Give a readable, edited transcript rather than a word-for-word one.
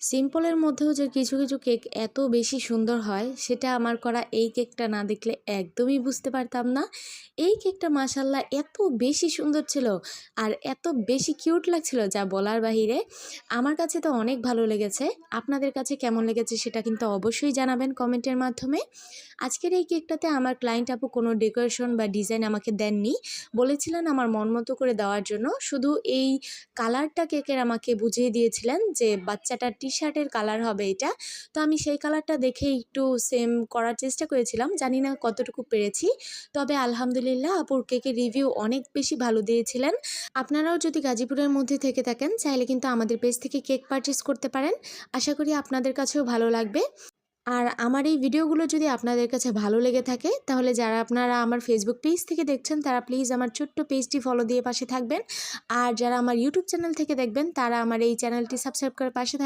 সিম্পলের মধ্যেও যে কিছু কিছু কেক এত বেশি সুন্দর হয় সেটা আমার করা এই কেকটা না দেখলে একদমই বুঝতে পারতাম না। এই কেকটা মাশাল্লাহ এত বেশি সুন্দর ছিল আর এত বেশি কিউট লাগছিল যা বলার বাহিরে। আমার কাছে তো অনেক ভালো লেগেছে। আপনাদের কাছে কেমন লেগেছে সেটা কিন্তু অবশ্যই জানাবেন কমেন্টের মাধ্যমে। আজকের এই কেকটাতে আমার ক্লায়েন্ট আপু কোনো ডেকোরেশন বা ডিজাইন আমাকে দেননি, বলেছিলেন আমার মন মতো করে দেওয়ার জন্য। শুধু এই কালারটা কেকের আমাকে বুঝিয়ে দিয়েছিলেন যে বাচ্চাটার টি শার্টের কালার হবে এটা। তো আমি সেই কালারটা দেখে একটু সেম করার চেষ্টা করেছিলাম, জানি না কতটুকু পেরেছি। তবে আলহামদুলিল্লাহ আপুর কেকের রিভিউ অনেক বেশি ভালো দিয়েছিলেন। আপনারাও যদি গাজীপুরের মধ্যে থেকে থাকেন চাইলে কিন্তু আমাদের পেজ থেকে কেক পারচেস করতে পারেন। আশা করি আপনাদের কাছেও ভালো লাগবে। আর আমার এই ভিডিওগুলো যদি আপনাদের কাছে ভালো লেগে থাকে তাহলে যারা আপনারা আমার ফেসবুক পেজ থেকে দেখছেন তারা প্লিজ আমার ছোট্ট পেজটি ফলো দিয়ে পাশে থাকবেন। আর যারা আমার ইউটিউব চ্যানেল থেকে দেখবেন তারা আমার এই চ্যানেলটি সাবস্ক্রাইব করে পাশে